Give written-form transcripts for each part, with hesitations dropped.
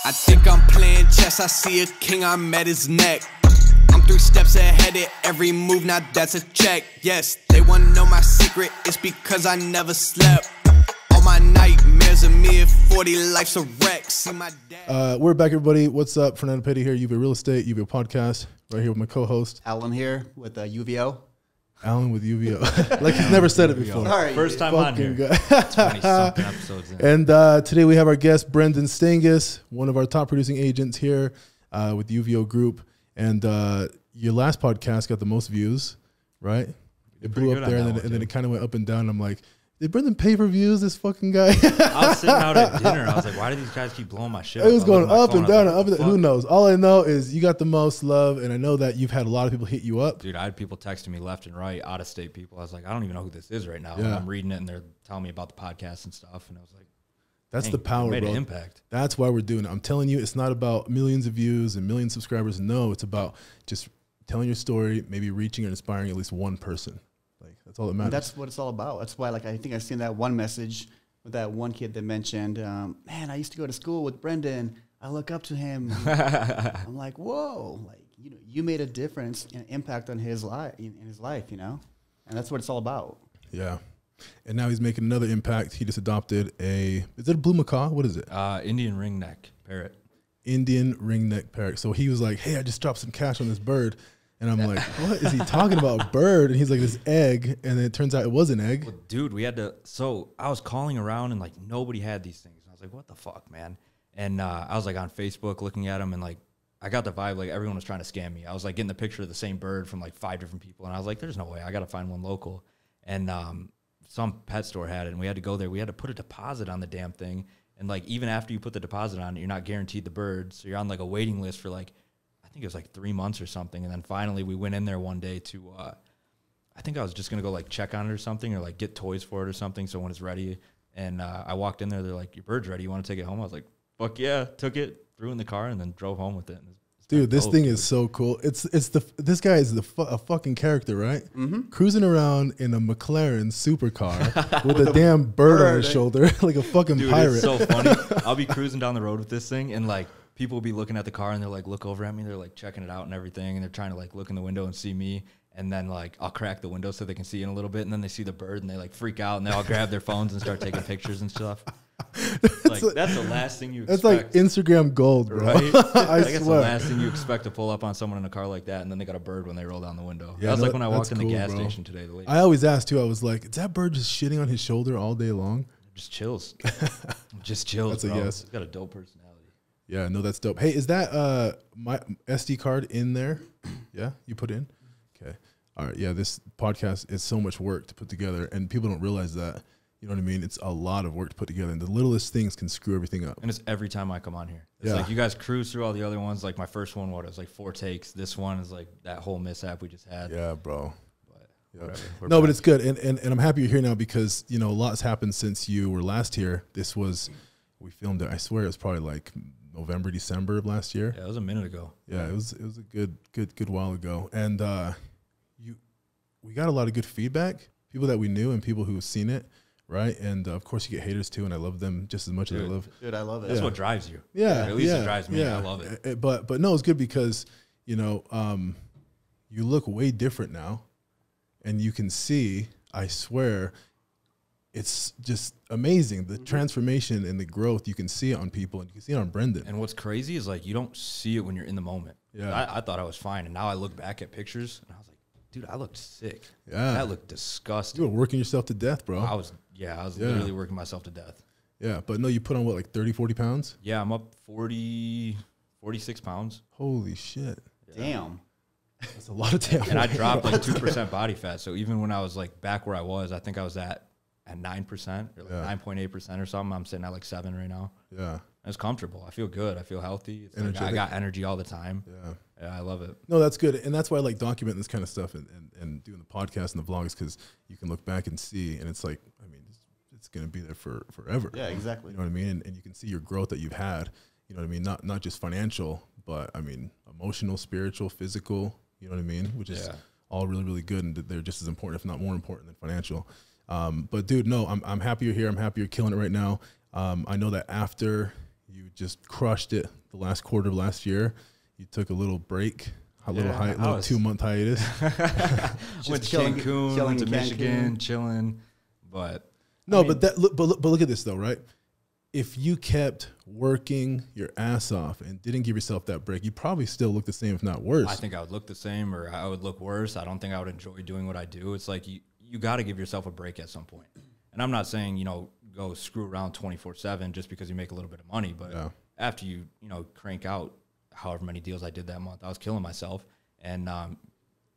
I think I'm playing chess, I see a king, I'm at his neck. I'm 3 steps ahead at every move, now that's a check. Yes, they wanna know my secret, it's because I never slept. All my nightmares of me at 40, life's a wreck. See my dad. We're back, everybody. What's up? Fernando Petty here, UVO Real Estate, UVO Podcast, right here with my co-host. Alan here with UVO. Alan with UVO. Like he's never said it before. Sorry. First time on here. 20-something episodes in. And today we have our guest, Brendan Stangis, one of our top producing agents here with the UVO Group. And your last podcast got the most views, right? It blew up there, and then it kind of went up and down. I'm like, did Brendan pay for views, this fucking guy? I was sitting out at dinner. I was like, why do these guys keep blowing my shit up? It was going up and down and up and down. Fuck. Who knows? All I know is you got the most love, and I know that you've had a lot of people hit you up. Dude, I had people texting me left and right, out-of-state people. I was like, I don't even know who this is right now. Yeah. And I'm reading it, and they're telling me about the podcast and stuff. And I was like, that's the power, made bro. an impact. That's why we're doing it. I'm telling you, it's not about millions of views and millions of subscribers. No, it's about just telling your story, maybe reaching or inspiring at least one person. Like, that's all that matters. That's what it's all about. That's why, like, I think I've seen that one message with that one kid that mentioned, man, I used to go to school with Brendan. I look up to him. I'm like, whoa, like, you know, you made a difference and impact on his life, in his life, you know, and that's what it's all about. Yeah. And now he's making another impact. He just adopted is it a blue macaw? What is it? Indian ringneck parrot. Indian ringneck parrot. So he was like, hey, I just dropped some cash on this bird. And I'm like, what is he talking about? A bird? And he's like, this egg. And then it turns out it was an egg. Well, dude, so I was calling around and like nobody had these things. And I was like, what the fuck, man? And I was like on Facebook looking at them, and like I got the vibe like everyone was trying to scam me. I was like getting the picture of the same bird from like 5 different people. And I was like, there's no way. I got to find one local. And some pet store had it, and we had to go there. We had to put a deposit on the damn thing. And like even after you put the deposit on it, you're not guaranteed the bird. So you're on like a waiting list for like, I think it was like 3 months or something. And then finally we went in there one day to, I think I was just going to go like check on it or something, or like get toys for it or something. So when it's ready, and I walked in there, they're like, your bird's ready. You want to take it home? I was like, fuck yeah. Took it, threw it in the car, and then drove home with it. Dude, this thing is so cool. This guy is a fucking character, right? Mm-hmm. Cruising around in a McLaren supercar with a damn bird on his shoulder, like a fucking pirate. It's so funny. I'll be cruising down the road with this thing, and like people will be looking at the car, and they're like, look over at me. They're like checking it out and everything, and they're trying to like look in the window and see me. And then like I'll crack the window so they can see in a little bit, and then they see the bird and they like freak out, and they all grab their phones and start taking pictures and stuff. That's the last thing you expect. That's like Instagram gold, bro. Right? I guess swear. the last thing you expect to pull up on someone in a car like that, and then they got a bird when they roll down the window. Yeah, that was like when I walked in cool, the gas bro. station today. I always ask too. I was like, is that bird just shitting on his shoulder all day long? Just chills. Just chills. That's a bro. yes. He's got a dope personality. Yeah, no, that's dope. Hey, is that my SD card in there? Yeah, you put in? Okay. All right. Yeah, this podcast is so much work to put together, and people don't realize that. You know what I mean? It's a lot of work to put together, and the littlest things can screw everything up. And it's every time I come on here. It's like you guys cruise through all the other ones. Like my first one, it was like 4 takes. This one is like that whole mishap we just had. Yeah, bro. But whatever. No, but it's good, and I'm happy you're here now because you know a lot's happened since you were last here. We filmed it. I swear it was probably like November, December of last year. Yeah, it was a minute ago. Yeah, it was a good while ago, and we got a lot of good feedback. People that we knew and people who've seen it, right? And of course, you get haters too, and I love them just as much as I love. Dude, I love it. That's what drives you. Yeah, at least it drives me. I love it. But no, it's good because you know you look way different now, and you can see. I swear, it's just amazing the transformation and the growth. You can see it on people, and you can see it on Brendan. And what's crazy is like you don't see it when you're in the moment. Yeah, I thought I was fine, and now I look back at pictures, and I was like, dude, I looked sick. Yeah, that looked disgusting. You were working yourself to death, bro. I was literally working myself to death. Yeah, but no, you put on what, like 30, 40 pounds? Yeah, I'm up 46 pounds. Holy shit. Yeah. Damn. That's a lot of damn. And I dropped like 2% body fat. So even when I was like back where I was, I think I was at 9% or like 9.8% or something. I'm sitting at like 7 right now. Yeah. It's comfortable. I feel good. I feel healthy. It's like I got energy all the time. Yeah, I love it. No, that's good. And that's why I like documenting this kind of stuff and doing the podcast and the vlogs, because you can look back and see, and it's like, I mean, it's going to be there for forever. Yeah, exactly. You know what I mean? And you can see your growth that you've had, you know what I mean? Not just financial, but I mean, emotional, spiritual, physical, you know what I mean? Which is all really, really good. And they're just as important, if not more important than financial. But dude, no, I'm happy you're here. I'm happy you're killing it right now. I know that after you just crushed it the last quarter of last year. You took a little break, a little 2-month hiatus. Went to Cancun, went to Michigan, chilling. But but look at this though, right? If you kept working your ass off and didn't give yourself that break, you probably still look the same, if not worse. I think I would look the same, or I would look worse. I don't think I would enjoy doing what I do. It's like you got to give yourself a break at some point. And I'm not saying, go screw around 24/7 just because you make a little bit of money. But after you crank out however many deals I did that month, I was killing myself. And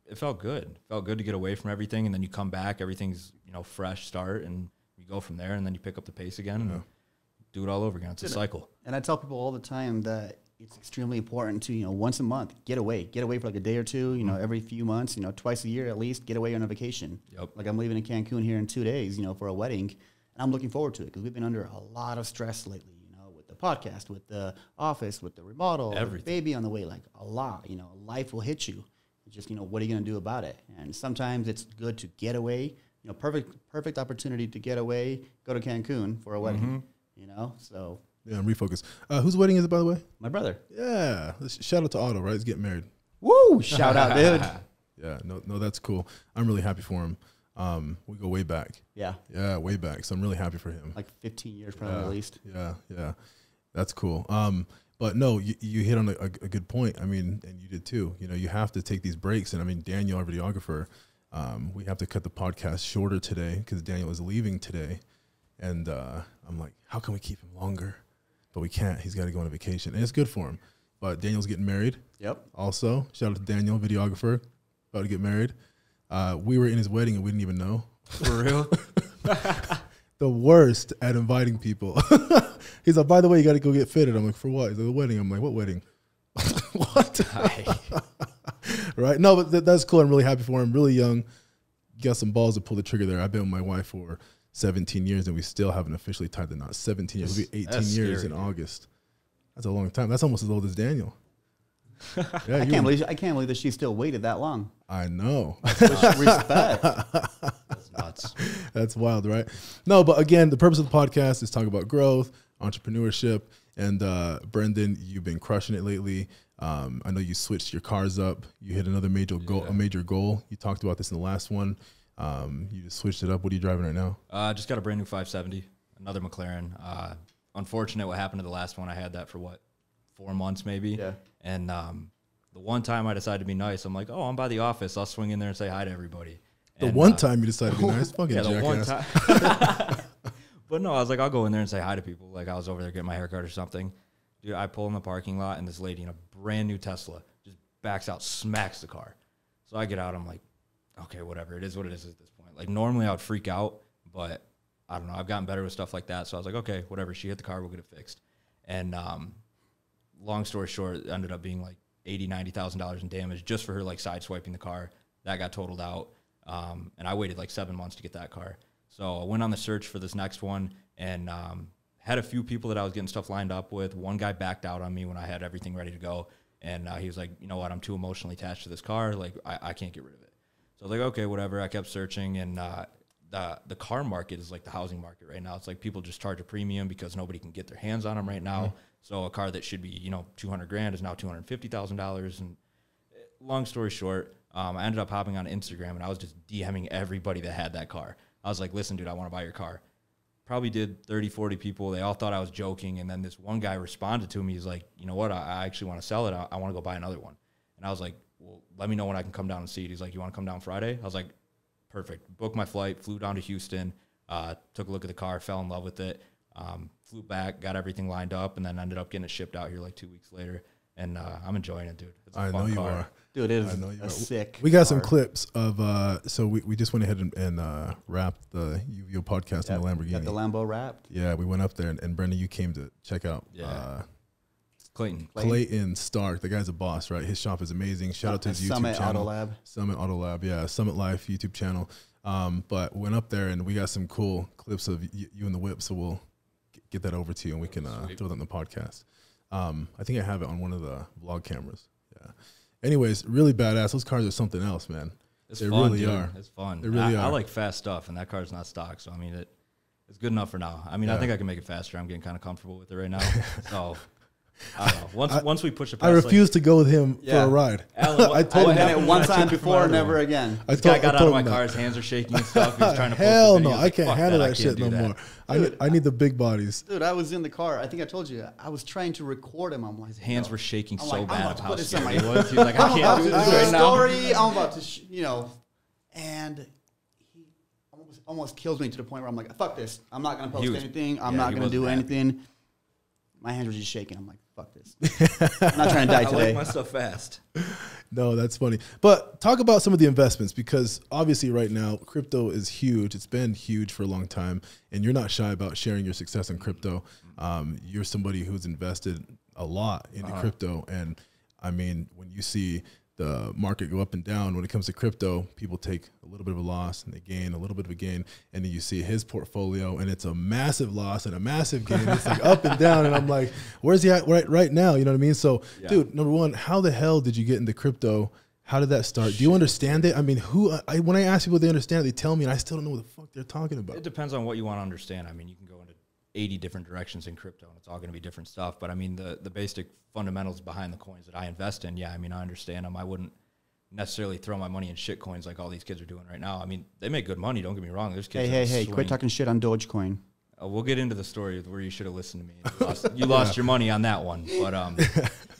it felt good. It felt good to get away from everything. And then you come back, everything's, fresh start, and you go from there. And then you pick up the pace again and do it all over again. It's a cycle. And I tell people all the time that it's extremely important to, once a month, get away for like a day or two, every few months, twice a year at least, get away on a vacation. Yep. Like I'm leaving in Cancun here in 2 days, for a wedding, and I'm looking forward to it because we've been under a lot of stress lately, with the podcast, with the office, with the remodel, with the baby on the way, like a lot, life will hit you. It's just, what are you going to do about it? And sometimes it's good to get away, perfect opportunity to get away, go to Cancun for a wedding, so. Yeah, and refocus. Whose wedding is it, by the way? My brother. Yeah. Shout out to Otto, right? He's getting married. Woo! Shout out, dude. Yeah, no, that's cool. I'm really happy for him. We go way back. Yeah. Yeah, way back. So I'm really happy for him. Like 15 years probably at least. Yeah. That's cool. But no, you hit on a good point. I mean, and you did too. You have to take these breaks. And I mean, Daniel, our videographer, we have to cut the podcast shorter today because Daniel is leaving today. And I'm like, how can we keep him longer? But we can't. He's got to go on a vacation. And it's good for him. But Daniel's getting married. Yep. Also, shout out to Daniel, videographer, about to get married. We were in his wedding and we didn't even know. For real? The worst at inviting people. He's like, by the way, you got to go get fitted. I'm like, for what? He's like, the wedding. I'm like, what wedding? What? Right? No, but that's cool. I'm really happy for him. Really young. Got some balls to pull the trigger there. I've been with my wife for 17 years and we still haven't officially tied the knot. 17 years. It'll be 18 years in August. That's a long time. That's almost as old as Daniel. Yeah, I can't believe that she still waited that long. I know. Respect. That's nuts. That's wild, right? No, but again, the purpose of the podcast is talk about growth, entrepreneurship, and Brendan, you've been crushing it lately. I know you switched your cars up. You hit another major goal. You talked about this in the last one. You just switched it up. What are you driving right now? I just got a brand new 570, another McLaren. Unfortunate what happened to the last one. I had that for 4 months maybe. Yeah. And the one time I decided to be nice, I'm like, oh, I'm by the office. I'll swing in there and say hi to everybody. The one time you decided to be nice? Fucking jackass. The one time. But no, I was like, I'll go in there and say hi to people. Like I was over there getting my haircut or something. Dude, I pull in the parking lot and this lady in a brand new Tesla just backs out, smacks the car. So I get out. I'm like, okay, whatever. It is what it is at this point. Like normally I would freak out, but I don't know. I've gotten better with stuff like that. So I was like, okay, whatever. She hit the car. We'll get it fixed. And long story short, it ended up being like $80,000, $90,000 in damage just for her like sideswiping the car. That got totaled out. And I waited like 7 months to get that car. So I went on the search for this next one and had a few people that I was getting stuff lined up with. One guy backed out on me when I had everything ready to go. And he was like, you know what? I'm too emotionally attached to this car. Like, I can't get rid of it. So I was like, okay, whatever. I kept searching. And the car market is like the housing market right now. It's like people just charge a premium because nobody can get their hands on them right now. Mm-hmm. So a car that should be, $200,000 is now $250,000. And long story short, I ended up hopping on Instagram and I was just DMing everybody that had that car. I was like, listen, dude, I want to buy your car. Probably did 30, 40 people. They all thought I was joking. And then this one guy responded to me. He's like, you know what? I actually want to sell it. I want to go buy another one. And I was like, well, let me know when I can come down and see it. He's like, you want to come down Friday? I was like, perfect. Booked my flight, flew down to Houston, took a look at the car, fell in love with it, flew back, got everything lined up, and then ended up getting it shipped out here like 2 weeks later. And I'm enjoying it, dude. It's a fun car. Are. Dude, it is a sick We got car. some clips of, so we just went ahead and wrapped the UVO podcast in the Lamborghini. Got the Lambo wrapped. Yeah, we went up there, and Brendan, you came to check out Clayton Stark. The guy's a boss, right? His shop is amazing. Shout out to his YouTube channel. Summit Auto Lab, yeah. Summit Life YouTube channel. But went up there, and we got some cool clips of you in the whip, so we'll get that over to you, and we can throw that in the podcast. I think I have it on one of the vlog cameras. Yeah. Anyways, really badass. Those cars are something else, man. They fun, really dude. are. It's fun. They really are. I like fast stuff, and that car's not stock. So, I mean, It's good enough for now. I mean, I think I can make it faster. I'm getting kind of comfortable with it right now. So I don't know. Once we push it past, I refuse to go with him for a ride. Alan, I told him that one time before, never again. This guy got out of my car, his hands are shaking and stuff. He was trying to post Hell the no, videos. I can't handle that shit no do that. more. I need the big bodies. Dude, I was in the car. I think I told you. I was trying to record him. I'm like, His hands were shaking so I'm bad about of to how put this in scared my- he was. He was like, I can't do this right now. story. I'm about to, and he almost kills me to the point where I'm like, fuck this. I'm not going to post anything. I'm not going to do anything. My hands were just shaking. I'm like, fuck this. I'm not trying to die I today. like my stuff fast. No, that's funny. But talk about some of the investments, because obviously right now crypto is huge. It's been huge for a long time, and you're not shy about sharing your success in crypto. You're somebody who's invested a lot into crypto, and I mean, when you see the market go up and down, when it comes to crypto, people take a little bit of a loss and they gain a little bit of a gain, and then you see his portfolio and it's a massive loss and a massive gain. It's like up and down, and I'm like, where's he at right now? You know what I mean? So, dude, number one, how the hell did you get into crypto? How did that start? Do you understand it? I mean, when I ask people if they understand it, they tell me, and I still don't know what the fuck they're talking about. It depends on what you want to understand. I mean, you can go into 80 different directions in crypto, and it's all going to be different stuff. But I mean, the basic fundamentals behind the coins that I invest in, I mean, I understand them. I wouldn't necessarily throw my money in shit coins like all these kids are doing right now. I mean, they make good money, don't get me wrong. There's kids Hey, quit talking shit on Dogecoin. We'll get into the story where you should have listened to me. You lost your money on that one. But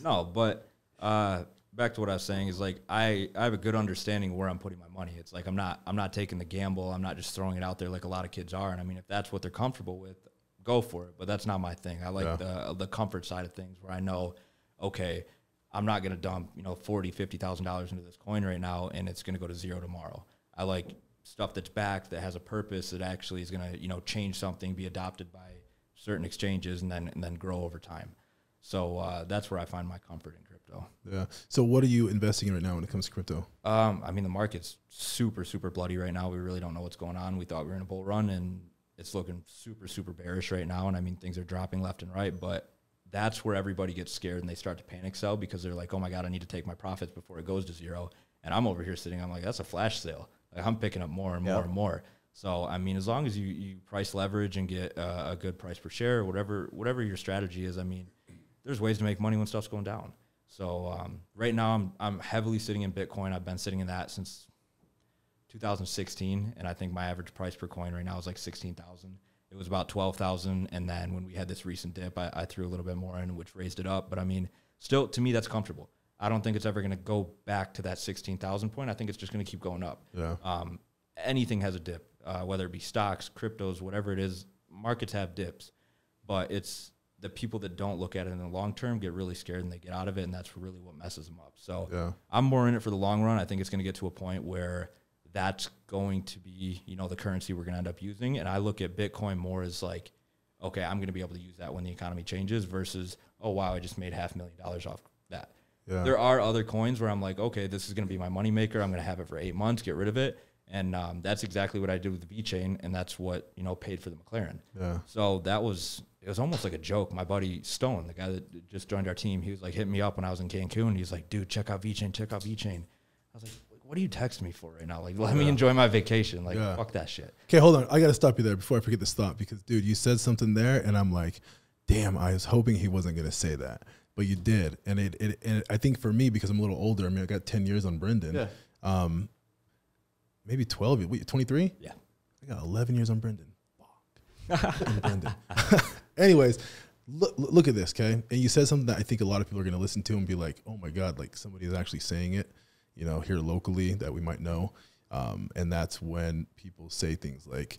no, but back to what I was saying is, like, I have a good understanding where I'm putting my money. It's like I'm not taking the gamble. I'm not just throwing it out there like a lot of kids are. And I mean, if that's what they're comfortable with, go for it. But that's not my thing. I like the comfort side of things, where I know, okay, I'm not going to dump, $40,000, $50,000 into this coin right now, and it's going to go to zero tomorrow. I like stuff that's backed, that has a purpose, that actually is going to, change something, be adopted by certain exchanges, and then grow over time. So that's where I find my comfort in crypto. Yeah. So what are you investing in right now when it comes to crypto? I mean, the market's super, super bloody right now. We really don't know what's going on. We thought we were in a bull run, and it's looking super, super bearish right now. And I mean, things are dropping left and right, but that's where everybody gets scared and they start to panic sell, because they're like, oh my God, I need to take my profits before it goes to zero. And I'm over here sitting, I'm like, that's a flash sale. Like, I'm picking up more and more and more. So, I mean, as long as you price leverage and get a good price per share, whatever your strategy is, I mean, there's ways to make money when stuff's going down. So right now I'm heavily sitting in Bitcoin. I've been sitting in that since 2016. And I think my average price per coin right now is like 16,000. It was about 12,000, and then when we had this recent dip, I threw a little bit more in, which raised it up. But I mean, still, to me, that's comfortable. I don't think it's ever going to go back to that 16,000 point. I think it's just going to keep going up. Yeah. Anything has a dip, whether it be stocks, cryptos, whatever it is. Markets have dips, but it's the people that don't look at it in the long term get really scared and they get out of it, and that's really what messes them up. So I'm more in it for the long run. I think it's going to get to a point where that's going to be, the currency we're going to end up using. And I look at Bitcoin more as like, okay, I'm going to be able to use that when the economy changes, versus, oh, wow, I just made $500,000 off that. Yeah. There are other coins where I'm like, okay, this is going to be my moneymaker. I'm going to have it for 8 months, get rid of it. And that's exactly what I did with the VeChain, and that's what, paid for the McLaren. Yeah. So it was almost like a joke. My buddy Stone, the guy that just joined our team, he was like hitting me up when I was in Cancun. He's like, dude, check out VeChain, check out VeChain. I was like, what are you texting me for right now? Like, let me enjoy my vacation. Like, fuck that shit. Okay, hold on. I got to stop you there before I forget this thought, because, dude, you said something there, and I'm like, damn, I was hoping he wasn't going to say that. But you did. And and I think for me, because I'm a little older, I mean, I got 10 years on Brendan. Yeah. Maybe 12. Wait, 23? Yeah. I got 11 years on Brendan. Fuck. On Brendan. Anyways, look at this, okay? And you said something that I think a lot of people are going to listen to and be like, oh, my God, like somebody is actually saying it, here locally that we might know. And that's when people say things like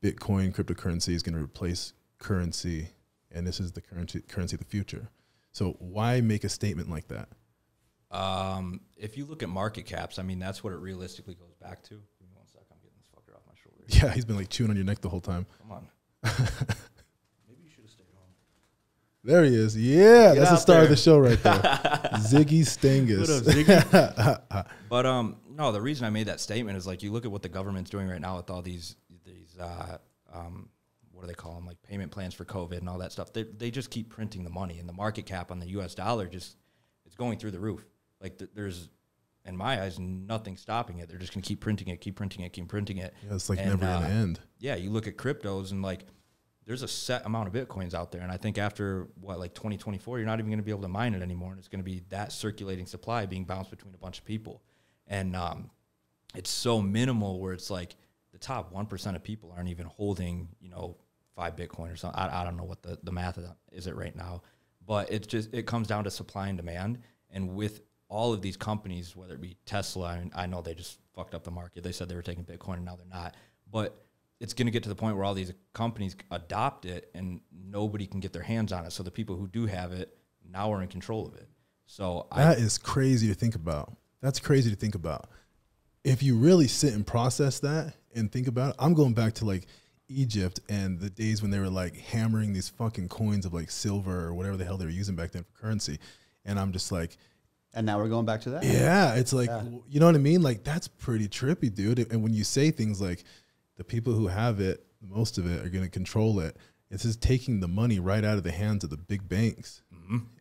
Bitcoin, cryptocurrency is going to replace currency, and this is the currency of the future. So why make a statement like that? If you look at market caps, I mean, that's what it realistically goes back to. Give me 1 sec. I'm getting this fucker off my shoulder. Yeah, he's been like chewing on your neck the whole time. Come on. Maybe you should have stayed home. There he is. Yeah, that's the star of the show right there. Ziggy Stangis. What up, Ziggy? But no, the reason I made that statement is, like, you look at what the government's doing right now with all these what do they call them, like payment plans for COVID and all that stuff. They just keep printing the money, and the market cap on the U.S. dollar it's going through the roof. Like, there's, in my eyes, nothing stopping it. They're just going to keep printing it, keep printing it, keep printing it. Yeah, it's like never going to end. yeah, you look at cryptos and like there's a set amount of Bitcoins out there. And I think after like 2024, you're not even going to be able to mine it anymore. And it's going to be that circulating supply being bounced between a bunch of people. And it's so minimal where it's like the top 1% of people aren't even holding, 5 Bitcoin or something. I don't know what the math is it right now, but it comes down to supply and demand. And with all of these companies, whether it be Tesla, I know they just fucked up the market. They said they were taking Bitcoin and now they're not. But it's going to get to the point where all these companies adopt it and nobody can get their hands on it. So the people who do have it now are in control of it. So that is crazy to think about. That's crazy to think about. If you really sit and process that and think about it, I'm going back to like Egypt and the days when they were like hammering these fucking coins of like silver or whatever the hell they were using back then for currency. And I'm just like, and now we're going back to that. Yeah. It's like, you know what I mean? Like that's pretty trippy, dude. And when you say things like the people who have it, most of it are going to control it. It's just taking the money right out of the hands of the big banks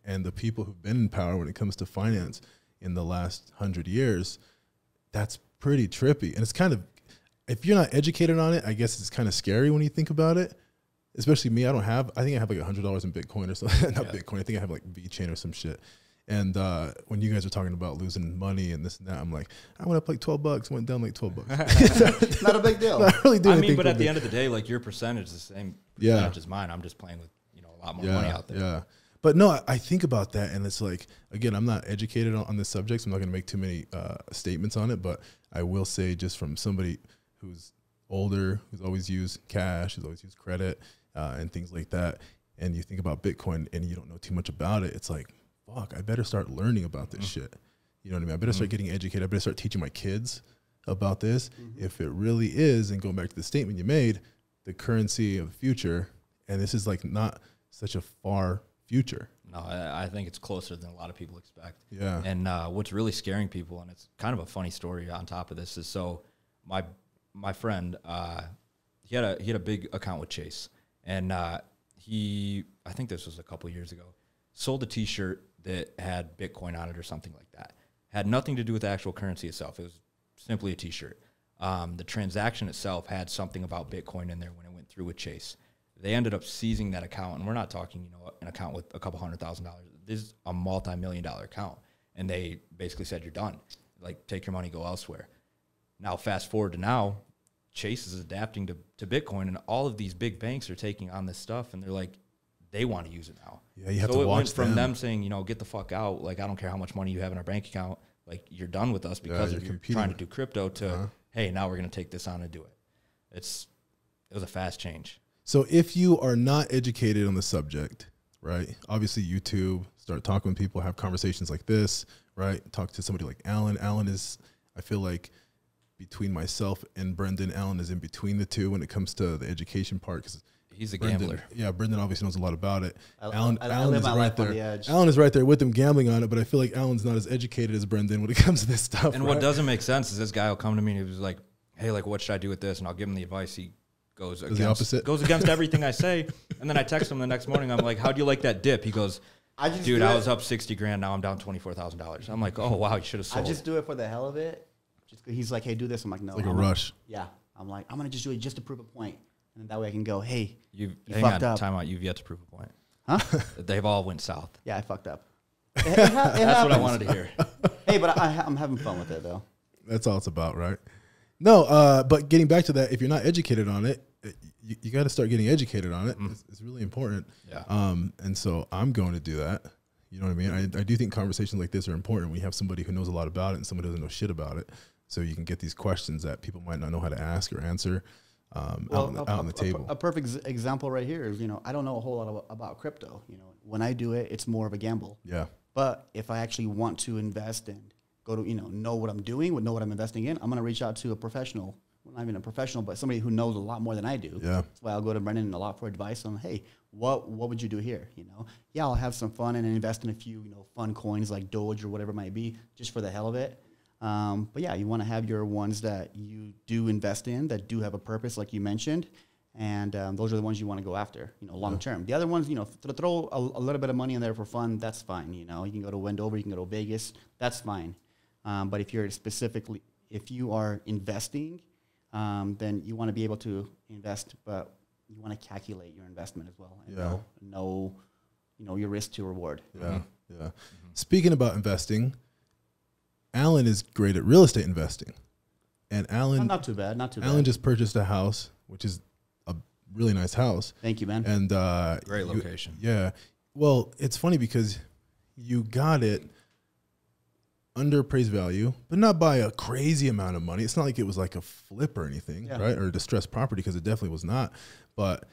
and the people who've been in power when it comes to finance in the last 100 years. That's pretty trippy. And it's kind of, if you're not educated on it, I guess it's kind of scary when you think about it. Especially me, I think I have like $100 in Bitcoin or something. Not Bitcoin. I think I have like VeChain or some shit. And when you guys are talking about losing money and this and that, I'm like, I went up like $12, went down like $12. Not a big deal. Not really doing anything. But at the end of the day, like your percentage is the same percentage as mine. I'm just playing with a lot more money out there. Yeah. But no, I think about that, and it's like, again, I'm not educated on this subject, so I'm not going to make too many statements on it, but I will say just from somebody who's older, who's always used cash, who's always used credit, and things like that, and you think about Bitcoin and you don't know too much about it, it's like, fuck, I better start learning about this shit. You know what I mean? I better start getting educated. I better start teaching my kids about this. If it really is, and going back to the statement you made, the currency of the future, and this is like not such a far future. No, I think it's closer than a lot of people expect. Yeah. And what's really scaring people, and it's kind of a funny story on top of this, is so my friend, he had a big account with Chase, and I think this was a couple years ago, sold a T-shirt that had Bitcoin on it or something like that. Had nothing to do with the actual currency itself. It was simply a T-shirt. The transaction itself had something about Bitcoin in there when it went through with Chase. They ended up seizing that account, and we're not talking, an account with a couple $100,000. This is a multi-million-dollar account, and they basically said, "You're done. Like, take your money, go elsewhere." Now, fast forward to now, Chase is adapting to Bitcoin, and all of these big banks are taking on this stuff, and they're like, they want to use it now. Yeah, you have so to it watch went from them saying, get the fuck out. Like, I don't care how much money you have in our bank account. Like, you're done with us because you're trying to do crypto to, hey, now we're going to take this on and do it. It was a fast change. So if you are not educated on the subject, right, obviously YouTube, start talking with people, have conversations like this, right, talk to somebody like Alan. Alan is, I feel like, between myself and Brendan, Alan is in between the two when it comes to the education part, because he's a gambler. Yeah, Brendan obviously knows a lot about it. Alan is right there. Alan is right there with him gambling on it, but I feel like Alan's not as educated as Brendan when it comes to this stuff. And what doesn't make sense is this guy will come to me and he was like, "Hey, like, what should I do with this?" And I'll give him the advice. He goes against everything I say. And then I text him the next morning. I'm like, "How do you like that dip?" He goes, I was up $60,000. Now I'm down $24,000. I'm like, "Oh wow, you should have sold." I just do it for the hell of it. He's like, "Hey, do this." I'm like, "No." It's like a rush. Yeah. I'm like, I'm going to just do it just to prove a point. And that way I can go, "Hey, you fucked up." Time out. You've yet to prove a point. Huh? They've all went south. Yeah, I fucked up. That's what I wanted to hear. Hey, but I'm having fun with it, though. That's all it's about, right? No, but getting back to that, if you're not educated on it, you got to start getting educated on it. It's really important. Yeah. And so I'm going to do that. You know what I mean? I do think conversations like this are important. We have somebody who knows a lot about it and somebody who doesn't know shit about it. So you can get these questions that people might not know how to ask or answer out on the table. A perfect example right here is, I don't know a whole lot about crypto. When I do it, it's more of a gamble. Yeah. But if I actually want to invest and go to, know what I'm doing, know what I'm investing in, I'm going to reach out to a professional. Well, not even a professional, but somebody who knows a lot more than I do. Yeah. That's why I'll go to Brendan a lot for advice on, hey, what would you do here? Yeah, I'll have some fun and invest in a few, fun coins like Doge or whatever it might be, just for the hell of it. But yeah, you want to have your ones that you do invest in that do have a purpose, like you mentioned, and those are the ones you want to go after, long term. The other ones, throw a little bit of money in there for fun, that's fine. You can go to Wendover, you can go to Vegas, that's fine. But if you are investing then you want to be able to invest, but you want to calculate your investment as well and know your risk to reward. Yeah, yeah. Speaking about investing, Alan is great at real estate investing, and Alan not too bad. Alan just purchased a house, which is a really nice house. Thank you, man. And great location. Yeah. Well, it's funny because you got it under appraised value, but not by a crazy amount of money. It's not like it was like a flip or anything, right? Or a distressed property, because it definitely was not. But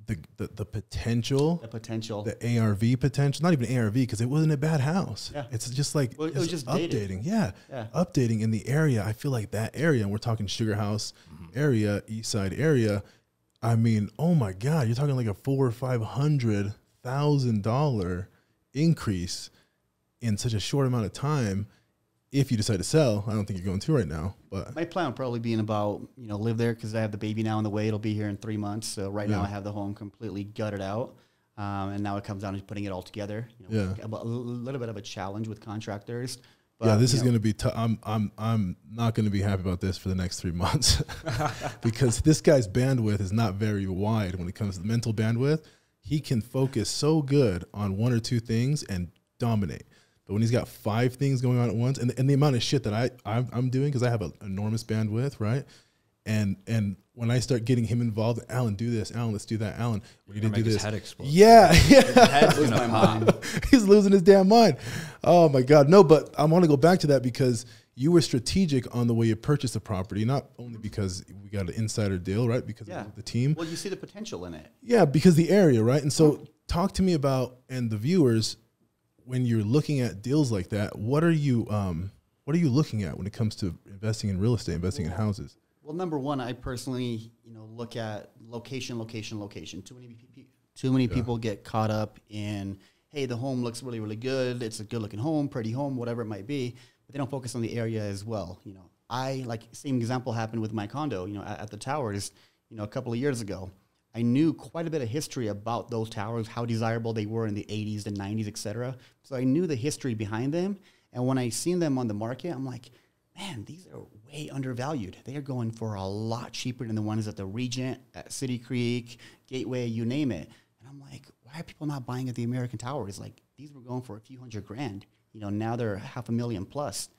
the potential, the ARV potential, not even ARV, because it wasn't a bad house. Yeah. It's just like, it was just updating. Yeah. Updating in the area. I feel like that area, and we're talking Sugar House area, East Side area. I mean, oh my God, you're talking like a $400,000 or $500,000 increase in such a short amount of time. If you decide to sell, I don't think you're going to right now, but my plan will probably be in about, live there, because I have the baby now on the way. It'll be here in 3 months. So right now I have the home completely gutted out. And now it comes down to putting it all together. A little bit of a challenge with contractors. But, this is going to be tough. I'm not going to be happy about this for the next 3 months because this guy's bandwidth is not very wide when it comes to the mental bandwidth. He can focus so good on one or two things and dominate. But when he's got 5 things going on at once, and the amount of shit that I'm doing, because I have an enormous bandwidth, right? And when I start getting him involved, Alan, do this. Alan, let's do that. Alan, we need to do this. His head explode. Yeah. My mind. He's losing his damn mind. Oh my God. No, but I want to go back to that because you were strategic on the way you purchased the property, not only because we got an insider deal, right? Because of the team. Well, you see the potential in it. Yeah, because the area, right? And so talk to me about, and the viewers, when you're looking at deals like that, what are you looking at when it comes to investing in real estate, investing in houses? Well, number one, I personally, look at location. Too many people get caught up in, hey, the home looks really, really good. It's a good looking home, pretty home, whatever it might be, but they don't focus on the area as well. Same example happened with my condo, at the towers, a couple of years ago. I knew quite a bit of history about those towers, how desirable they were in the 80s, the 90s, et cetera. So I knew the history behind them. And when I seen them on the market, I'm like, man, these are way undervalued. They are going for a lot cheaper than the ones at the Regent, at City Creek, Gateway, you name it. And I'm like, why are people not buying at the American Towers? Like, these were going for a few $100,000. Now they're $500,000 plus.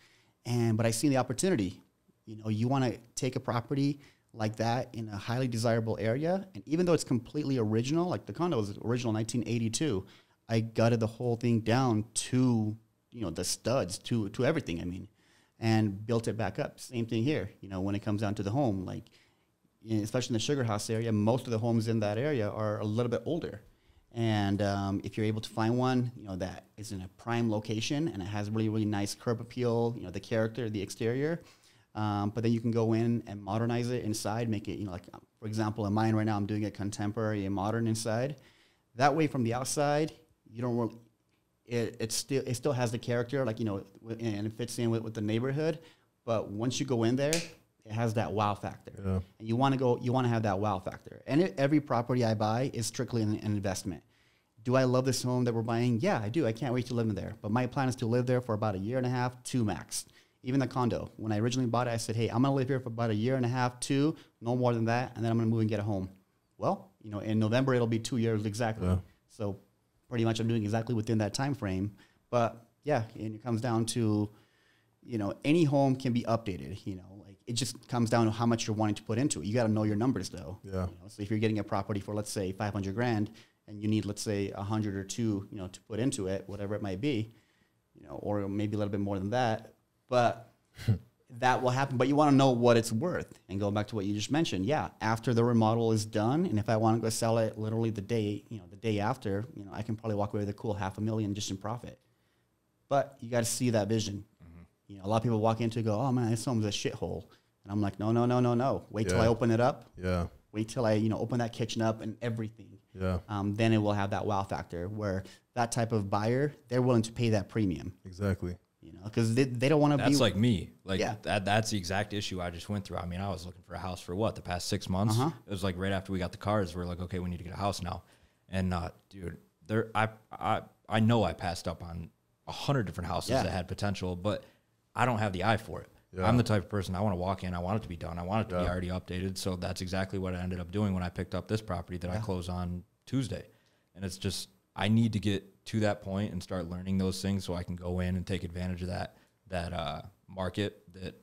But I seen the opportunity. You want to take a property like that in a highly desirable area, and even though it's completely original, like the condo was original 1982, I gutted the whole thing down to the studs, to everything, and built it back up. Same thing here, when it comes down to the home, like especially in the Sugar House area, most of the homes in that area are a little bit older, and if you're able to find one that is in a prime location and it has really, really nice curb appeal, the character, the exterior. But then you can go in and modernize it inside, make it, like, for example, in mine right now, I'm doing it contemporary and modern inside. That way from the outside, you don't really, it still has the character, like, and it fits in with the neighborhood. But once you go in there, it has that wow factor. Yeah. And you want to have that wow factor. And every property I buy is strictly an investment. Do I love this home that we're buying? Yeah, I do. I can't wait to live in there. But my plan is to live there for about 1.5 years, 2 max. Even the condo, when I originally bought it, I said, hey, I'm going to live here for about 1.5 years, 2, no more than that, and then I'm going to move and get a home. Well, in November, it'll be 2 years exactly. Yeah. So pretty much I'm doing exactly within that time frame. But, yeah, and it comes down to, any home can be updated, like it just comes down to how much you're wanting to put into it. You got to know your numbers, though. Yeah. So if you're getting a property for, let's say, $500,000, and you need, let's say, 100 or 2, to put into it, whatever it might be, or maybe a little bit more than that, but that will happen. But you want to know what it's worth. And going back to what you just mentioned, after the remodel is done, and if I want to go sell it literally the day after, I can probably walk away with a cool $500,000 just in profit. But you got to see that vision. Mm-hmm. A lot of people walk into it and go, oh man, this home's a shithole. And I'm like, no. Wait till I open it up. Yeah. Wait till I, open that kitchen up and everything. Yeah. Then it will have that wow factor where that type of buyer, they're willing to pay that premium. Exactly. Because they don't want to be. That's like me. Like, that's the exact issue I just went through. I mean, I was looking for a house for the past 6 months. It was like right after we got the cars, we're like, okay, we need to get a house now. And dude, I know I passed up on 100 different houses that had potential, but I don't have the eye for it. Yeah. I'm the type of person, I want to walk in, I want it to be done, I want it to be already updated. So that's exactly what I ended up doing when I picked up this property that I close on Tuesday. And it's just, I need to get to that point and start learning those things so I can go in and take advantage of that market that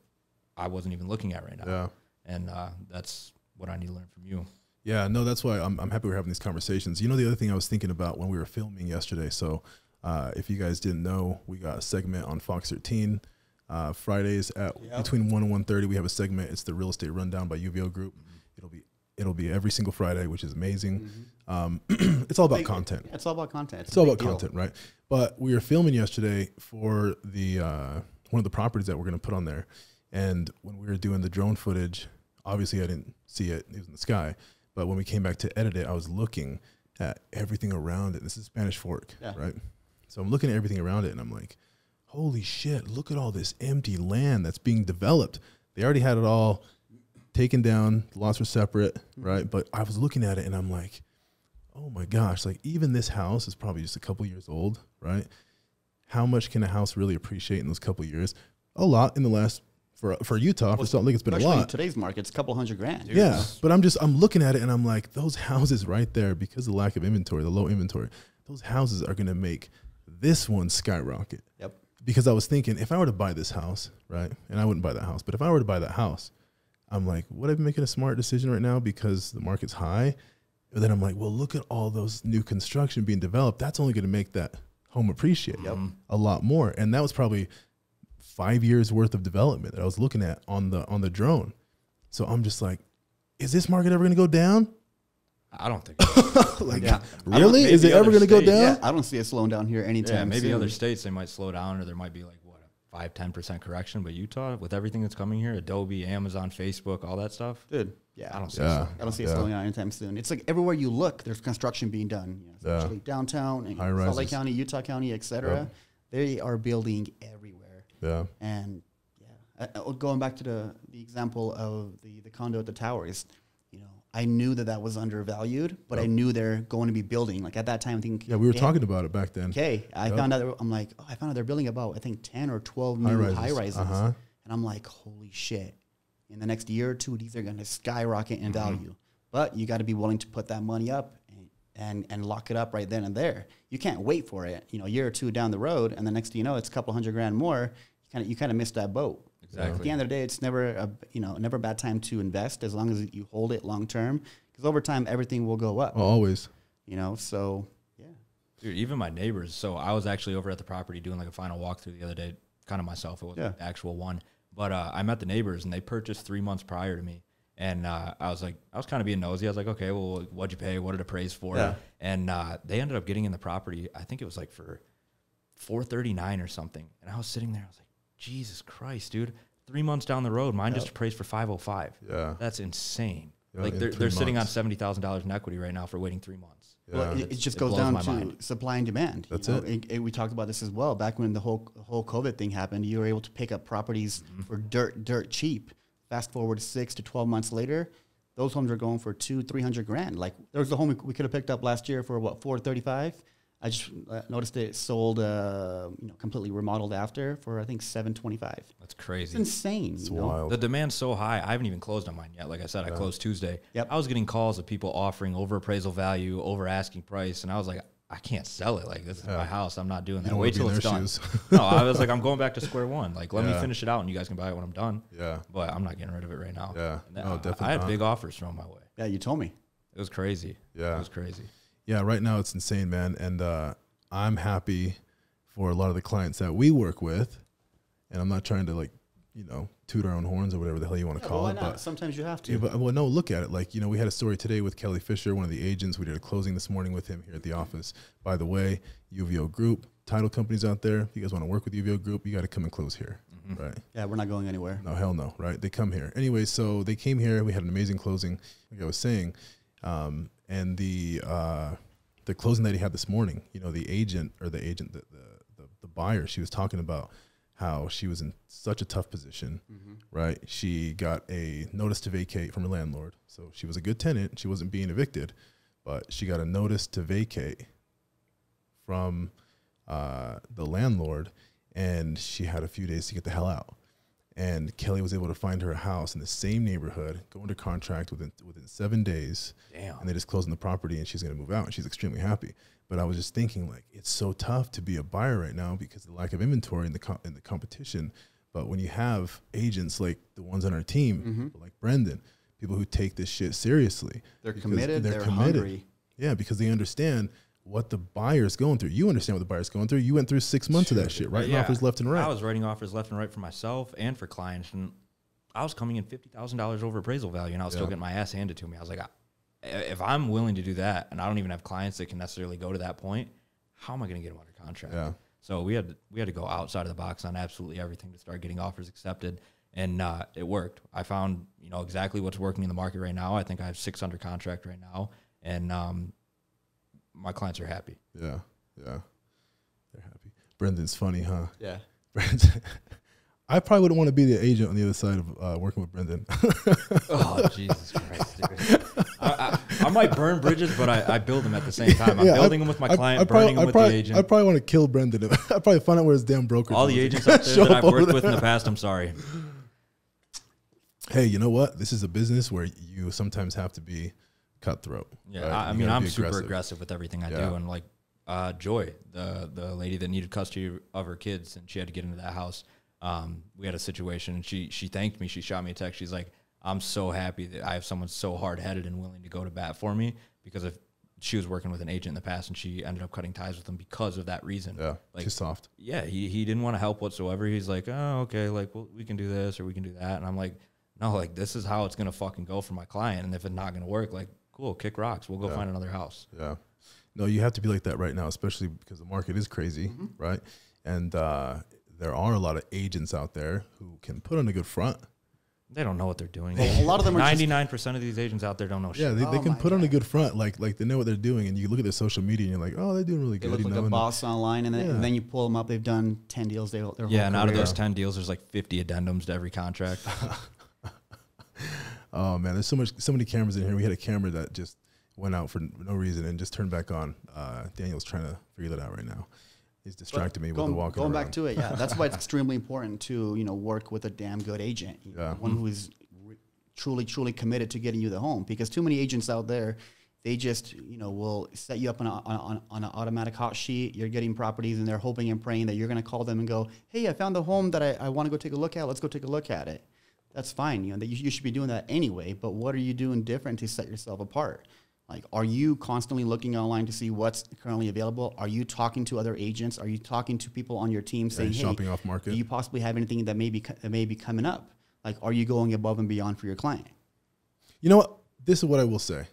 I wasn't even looking at right now. Yeah. And that's what I need to learn from you. Yeah, no, that's why I'm happy we're having these conversations. You know, the other thing I was thinking about when we were filming yesterday, so if you guys didn't know, we got a segment on Fox 13 Fridays at between 1 and 1:30. We have a segment. It's the Real Estate Rundown by UVO Group. It'll be every single Friday, which is amazing. It's all about content. It's all about content. It's all about content, right? But we were filming yesterday for the one of the properties that we're going to put on there. And when we were doing the drone footage, obviously I didn't see it. It was in the sky. But when we came back to edit it, I was looking at everything around it. This is Spanish Fork, right? So I'm looking at everything around it, and I'm like, holy shit, look at all this empty land that's being developed. They already had it all taken down. The lots were separate, right? But I was looking at it, and I'm like, oh my gosh, like even this house is probably just a couple years old, right? How much can a house really appreciate in those couple years? A lot in the last, for Utah, for Salt Lake, it's been a lot. In today's market, it's a couple $100,000. Dude. Yeah, but I'm looking at it and I'm like, those houses right there, because of the lack of inventory, the low inventory, those houses are going to make this one skyrocket. Yep. Because I was thinking, if I were to buy this house, right, and I wouldn't buy that house, but if I were to buy that house, I'm like, would I be making a smart decision right now because the market's high? But then I'm like, well, look at all those new construction being developed. That's only going to make that home appreciate a lot more. And that was probably 5 years worth of development that I was looking at on the drone. So I'm just like, is this market ever going to go down? I don't think so. Really? Is it ever going to go down? Yeah, I don't see it slowing down here anytime soon. Maybe other states, they might slow down, or there might be like, what, a 5-10% correction. But Utah, with everything that's coming here, Adobe, Amazon, Facebook, all that stuff. Dude, yeah. I don't see it. I don't see it slowing down anytime soon. It's like everywhere you look, there's construction being done. You know, especially downtown, and Salt Lake County, Utah County, etc. They are building everywhere. Yeah. And going back to the example of the condo at the towers, you know, I knew that was undervalued, but I knew they're going to be building. Like at that time, I think. Yeah, we were talking about it back then. Okay, I found out. I'm like, I found out they're building about 10 or 12 new high rises, and I'm like, holy shit! In the next year or two, these are going to skyrocket in value. But you got to be willing to put that money up and lock it up right then and there. You can't wait for it. You know, a year or two down the road, and the next thing you know, it's a couple $100,000 more. You kind of missed that boat. Exactly. At the end of the day, it's never never a bad time to invest as long as you hold it long term. Because over time, everything will go up. Oh, always. You know, so yeah. Dude, even my neighbors. So I was actually over at the property doing like a final walkthrough the other day, kind of myself. It wasn't the actual one. But I met the neighbors, and they purchased 3 months prior to me. And I was kind of being nosy. I was like, okay, well, what'd you pay? What did it appraise for? Yeah. And they ended up getting in the property, I think it was like for $439 or something. And I was sitting there, I was like, Jesus Christ, dude. 3 months down the road, mine just appraised for $505. Yeah. That's insane. Yeah, like they're sitting on $70,000 in equity right now for waiting 3 months. Yeah. Well, it just goes down to supply and demand. That's it. We talked about this as well. Back when the whole COVID thing happened, you were able to pick up properties for dirt cheap. Fast forward 6 to 12 months later, those homes are going for $200,000-$300,000. Like there was a home we could have picked up last year for what, $435. I just noticed it sold, completely remodeled after for I think $725. That's crazy. It's insane. It's wild. The demand's so high. I haven't even closed on mine yet. Like I said, I closed Tuesday. Yep. I was getting calls of people offering over appraisal value, over asking price, and I was like, I can't sell it. Like this is my house. I'm not doing that. Wait till it's done. No, I was like, I'm going back to square one. Like let me finish it out, and you guys can buy it when I'm done. Yeah. But I'm not getting rid of it right now. Yeah. No, definitely. I had big offers thrown my way. Yeah, you told me. It was crazy. Yeah. It was crazy. Yeah, right now it's insane, man. And I'm happy for a lot of the clients that we work with. And I'm not trying to toot our own horns or whatever the hell you want to call it. But sometimes you have to. Yeah, but no, look at it. Like, we had a story today with Kelly Fisher, one of the agents. We did a closing this morning with him here at the office. By the way, UVO Group, title companies out there, if you guys want to work with UVO Group, you got to come and close here, right? Yeah, we're not going anywhere. No, hell no, right? They come here. Anyway, so they came here. We had an amazing closing, like I was saying. And the closing that he had this morning, the buyer, she was talking about how she was in such a tough position, right? She got a notice to vacate from her landlord. So she was a good tenant. She wasn't being evicted, but she got a notice to vacate from the landlord, and she had a few days to get the hell out. And Kelly was able to find her a house in the same neighborhood, go into contract within 7 days. Damn. And they just closed on the property, and she's going to move out, and she's extremely happy. But I was just thinking, like, it's so tough to be a buyer right now because of the lack of inventory in the competition. But when you have agents like the ones on our team, like Brendan, people who take this shit seriously. They're committed, they're hungry. Yeah, because they understand what the buyer's going through. You understand what the buyer's going through. You went through 6 months of that shit, writing offers left and right. I was writing offers left and right for myself and for clients, and I was coming in $50,000 over appraisal value, and I was still getting my ass handed to me. I was like, if I'm willing to do that, and I don't even have clients that can necessarily go to that point, how am I going to get them under contract? Yeah. So we had to go outside of the box on absolutely everything to start getting offers accepted, and it worked. I found exactly what's working in the market right now. I think I have 6 under contract right now, and my clients are happy. Yeah, they're happy. Brendan's funny, huh? Yeah. Brendan, I probably wouldn't want to be the agent on the other side of working with Brendan. Oh, Jesus Christ, dude. I might burn bridges, but I build them at the same time. I'm building them with my client, burning them with the agent. I probably want to kill Brendan. I'd probably find out where his damn broker is. All the agents out there that I've worked with in the past, I'm sorry. Hey, you know what? This is a business where you sometimes have to be cutthroat. Yeah, right? I mean, I'm super aggressive with everything I do. And like Joy, the lady that needed custody of her kids, and she had to get into that house. We had a situation, and she thanked me. She shot me a text. She's like, I'm so happy that I have someone so hard-headed and willing to go to bat for me, because if she was working with an agent in the past, and she ended up cutting ties with him because of that reason. Yeah, like, too soft. Yeah, he didn't want to help whatsoever. He's like, oh, okay, like, well, we can do this or we can do that. And I'm like, no, like, this is how it's going to fucking go for my client. And if it's not going to work, like, cool, kick rocks. We'll go find another house. Yeah. No, you have to be like that right now, especially because the market is crazy, right? And there are a lot of agents out there who can put on a good front. They don't know what they're doing. A lot of them are 99% of these agents out there don't know shit. Yeah, they can put on a good front, like they know what they're doing, and you look at their social media and you're like, oh, they're doing really good. They look like a boss online, and then you pull them up. They've done 10 deals. And out of those 10 deals, there's like 50 addendums to every contract. Oh man, there's so many cameras in here. We had a camera that just went out for no reason and just turned back on. Daniel's trying to figure that out right now. He's distracting me with the walking around. Going back to it, yeah, that's why it's extremely important to work with a damn good agent, one who is truly committed to getting you the home. Because too many agents out there, they just will set you up on an automatic hot sheet. You're getting properties, and they're hoping and praying that you're going to call them and go, hey, I found the home that I want to go take a look at. Let's go take a look at it. That's fine. You should be doing that anyway. But what are you doing different to set yourself apart? Like, are you constantly looking online to see what's currently available? Are you talking to other agents? Are you talking to people on your team saying, hey, shopping off market? Do you possibly have anything that may be coming up? Like, are you going above and beyond for your client? You know what? This is what I will say.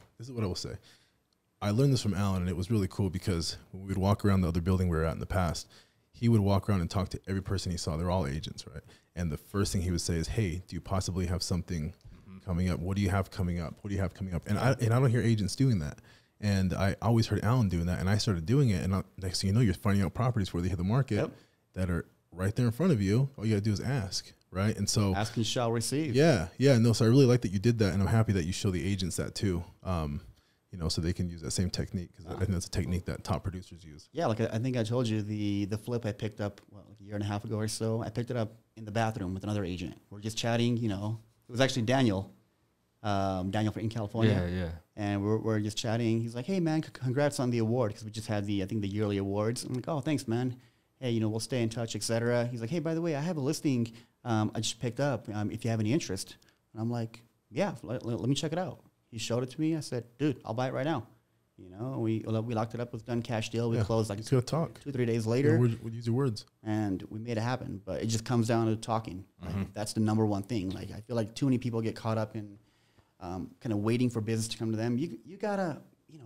I learned this from Alan, and it was really cool because when we would walk around the other building we were at in the past, he would walk around and talk to every person he saw. They're all agents, right? And the first thing he would say is, hey, do you possibly have something coming up? What do you have coming up? What do you have coming up? And I don't hear agents doing that. And I always heard Alan doing that, and I started doing it. And next thing you know, you're finding out properties where they hit the market that are right there in front of you. All you got to do is ask, right? And so ask and shall receive. Yeah. No, so I really like that you did that, and I'm happy that you show the agents that too. So they can use that same technique, because I think that's a technique that top producers use. Yeah, like I think I told you, the flip I picked up like a year and a half ago or so. I picked it up in the bathroom with another agent. We're just chatting. It was actually Daniel in California. Yeah. And we're just chatting. He's like, hey man, congrats on the award, because we just had the yearly awards. I'm like, oh, thanks man. Hey, we'll stay in touch, etc. He's like, hey, by the way, I have a listing I just picked up. If you have any interest. And I'm like, yeah, let me check it out. He showed it to me. I said, dude, I'll buy it right now. We locked it up. It was done cash deal. We closed like 2-3 days later. We'd use your words. And we made it happen. But it just comes down to talking. Like, that's the number one thing. Like, I feel like too many people get caught up in kind of waiting for business to come to them. You gotta,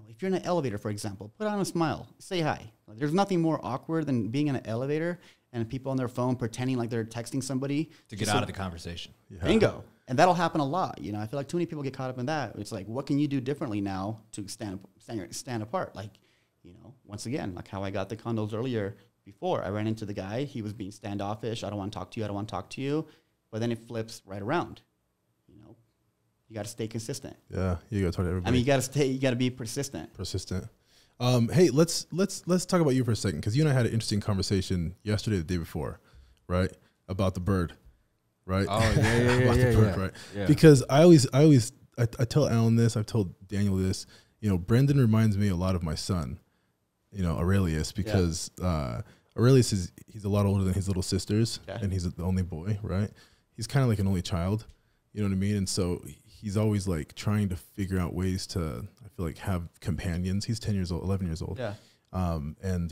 if you're in an elevator, for example, put on a smile, say hi. Like, there's nothing more awkward than being in an elevator and people on their phone pretending like they're texting somebody to get out of the conversation. Yeah. Bingo. And that'll happen a lot. I feel like too many people get caught up in that. It's like, what can you do differently now to stand apart? Like, once again, like how I got the condos earlier. Before I ran into the guy, he was being standoffish. I don't want to talk to you. But then it flips right around. You got to stay consistent. Yeah, you got to talk to everybody. I mean, you got to be persistent. Hey, let's talk about you for a second, because you and I had an interesting conversation yesterday, the day before, right? About the bird. right? Oh yeah. Right? Yeah. Because I tell Alan this, I've told Daniel this. You know, Brendan reminds me a lot of my son, you know, Aurelius, because Aurelius he's a lot older than his little sisters, and he's the only boy, right? He's kind of like an only child, you know what I mean? And so he's always like trying to figure out ways to, I feel like, have companions. He's 11 years old. Yeah. And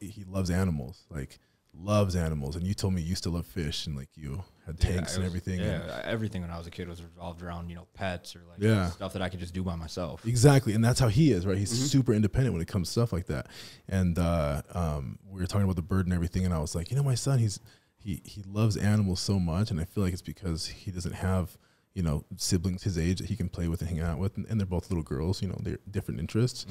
he loves animals, and you told me you used to love fish, and like you had tanks and everything. Yeah, everything when I was a kid was revolved around, you know, pets or like stuff that I could just do by myself. Exactly, and that's how he is, right? He's super independent when it comes to stuff like that. And we were talking about the bird and everything, and I was like, you know, my son, he loves animals so much, and I feel like it's because he doesn't have, you know, siblings his age that he can play with and hang out with, and they're both little girls, you know, they're different interests.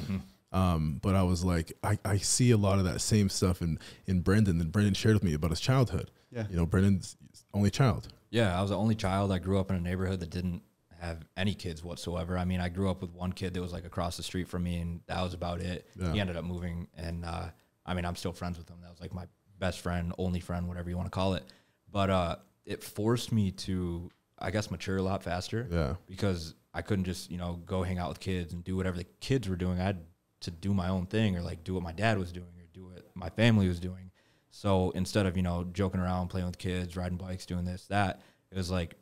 But I was like, I see a lot of that same stuff in Brendan that Brendan shared with me about his childhood. Yeah. You know, Brendan's only child. Yeah, I was the only child. I grew up in a neighborhood that didn't have any kids whatsoever. I mean, I grew up with one kid that was like across the street from me, and that was about it. Yeah. He ended up moving, and I mean, I'm still friends with him. That was like my best friend, only friend, whatever you want to call it. But it forced me to, I guess, mature a lot faster. Yeah. Because I couldn't just, you know, go hang out with kids and do whatever the kids were doing. I had to do my own thing, or like do what my dad was doing, or do what my family was doing. So instead of, you know, joking around, playing with kids, riding bikes, doing this, that, it was like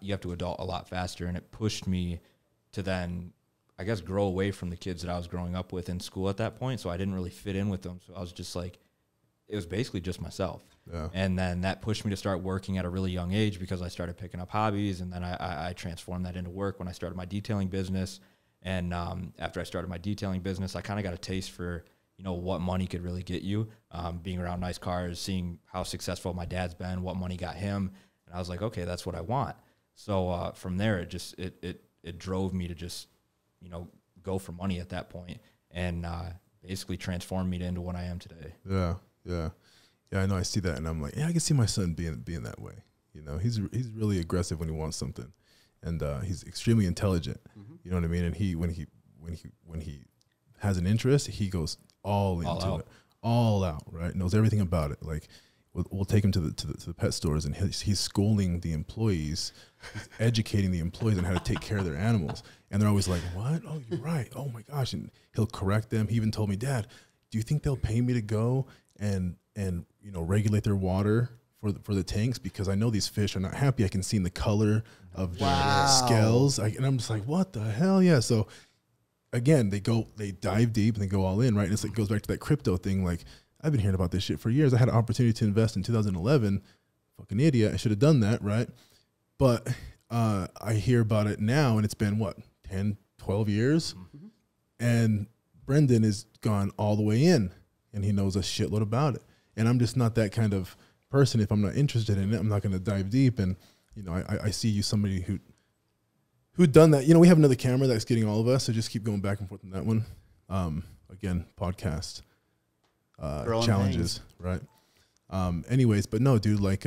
you have to adult a lot faster. And it pushed me to then, I guess, grow away from the kids that I was growing up with in school at that point. So I didn't really fit in with them. So I was just like, it was basically just myself. Yeah. And then that pushed me to start working at a really young age, because I started picking up hobbies, and then I transformed that into work when I started my detailing business. And after I started my detailing business, I kind of got a taste for, you know, what money could really get you, being around nice cars, seeing how successful my dad's been, what money got him. And I was like, okay, that's what I want. So from there, it drove me to just, you know, go for money at that point, and basically transformed me into what I am today. Yeah. Yeah. Yeah, I know. I see that, and I'm like, yeah, I can see my son being that way. You know, he's really aggressive when he wants something, and he's extremely intelligent. You know what I mean? And when he has an interest, he goes all into it, all out, right? Knows everything about it. Like, we'll take him to the pet stores, and he's schooling the employees, he's educating the employees on how to take care of their animals, and they're always like, "What? Oh, you're right. Oh my gosh!" And he'll correct them. He even told me, "Dad, do you think they'll pay me to go and you know, regulate their water for the tanks, because I know these fish are not happy. I can see in the color of their scales." And I'm just like, what the hell? Yeah. So again, they dive deep and they go all in, right? And it's like, it goes back to that crypto thing. Like, I've been hearing about this shit for years. I had an opportunity to invest in 2011. Fucking idiot. I should have done that, right? But I hear about it now, and it's been what, 10, 12 years? And Brendan has gone all the way in, and he knows a shitload about it. And I'm just not that kind of person. If I'm not interested in it, I'm not going to dive deep. And, you know, I see you, somebody who'd done that. You know, we have another camera that's getting all of us, so just keep going back and forth on that one. Again, podcast challenges, right? Anyways, but no, dude, like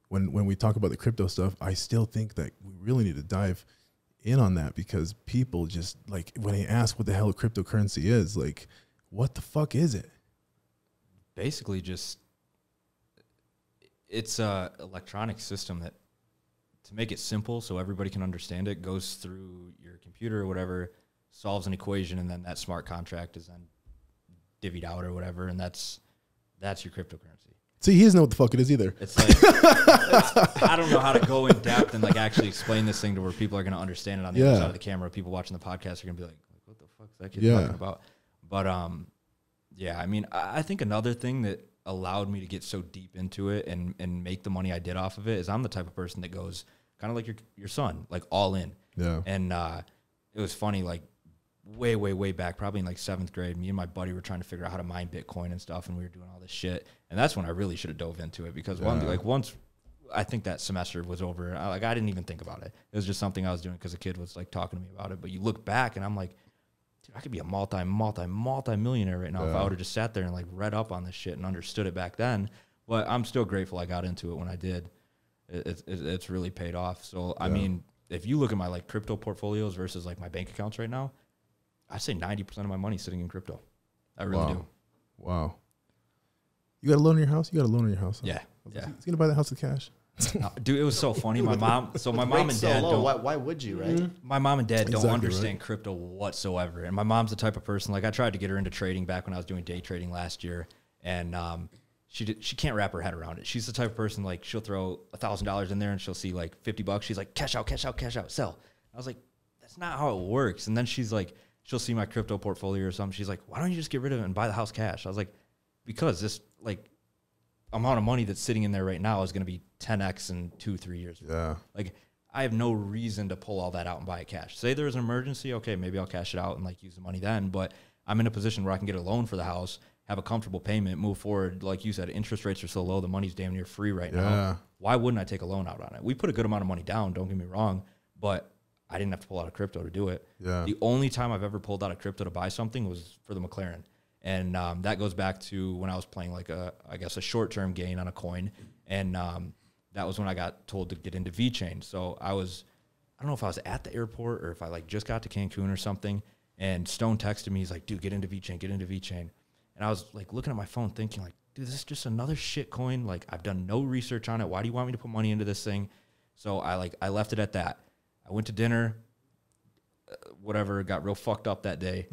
when we talk about the crypto stuff, I still think that we really need to dive in on that, because people just, like, when they ask what the hell cryptocurrency is, like, what the fuck is it? Basically, just, it's a electronic system that, to make it simple so everybody can understand it, goes through your computer or whatever, solves an equation, and then that smart contract is then divvied out or whatever, and that's your cryptocurrency. See, he doesn't know what the fuck it is either. It's like, I don't know how to go in depth and like actually explain this thing to where people are going to understand it on the other side of the camera. People watching the podcast are going to be like, what the fuck is that kid talking about? But yeah, I mean, I think another thing that allowed me to get so deep into it and make the money I did off of it is I'm the type of person that goes kind of like your son, like all in. Yeah. And it was funny, like way back, probably in like 7th grade, me and my buddy were trying to figure out how to mine Bitcoin and stuff, and we were doing all this shit. And that's when I really should have dove into it, because once I think that semester was over, I didn't even think about it. It was just something I was doing because a kid was like talking to me about it. But you look back and I'm like, dude, I could be a multi-millionaire right now if I would have just sat there and like read up on this shit and understood it back then. But I'm still grateful I got into it when I did. It's really paid off. So, I mean, if you look at my like crypto portfolios versus like my bank accounts right now, I'd say 90% of my money is sitting in crypto. I really do. Wow. You got a loan on your house? You got a loan on your house? Huh? Yeah. He's going to buy the house with cash? Dude, it was so funny. My mom and dad don't. Why would you, right? My mom and dad don't Exactly, understand right? crypto whatsoever. And my mom's the type of person, like I tried to get her into trading back when I was doing day trading last year. And she can't wrap her head around it. She's the type of person, like she'll throw $1,000 in there and she'll see like $50. She's like, cash out, cash out, cash out, sell. I was like, that's not how it works. And then she's like, she'll see my crypto portfolio or something. She's like, why don't you just get rid of it and buy the house cash? I was like, because this like amount of money that's sitting in there right now is going to be 10x in 2-3 years. Yeah. Like I have no reason to pull all that out and buy it cash. Say there's an emergency. Okay, maybe I'll cash it out and like use the money then. But I'm in a position where I can get a loan for the house, have a comfortable payment, move forward. Like you said, interest rates are so low. The money's damn near free right now. Why wouldn't I take a loan out on it? We put a good amount of money down. Don't get me wrong, but I didn't have to pull out of crypto to do it. Yeah. The only time I've ever pulled out of crypto to buy something was for the McLaren. And that goes back to when I was playing like a short-term gain on a coin. And that was when I got told to get into VeChain. So I don't know if I was at the airport or if I like just got to Cancun or something. And Stone texted me. He's like, dude, get into VeChain, get into VeChain. And I was like looking at my phone thinking like, dude, this is just another shit coin. Like I've done no research on it. Why do you want me to put money into this thing? So I left it at that. I went to dinner, whatever, got real fucked up that day.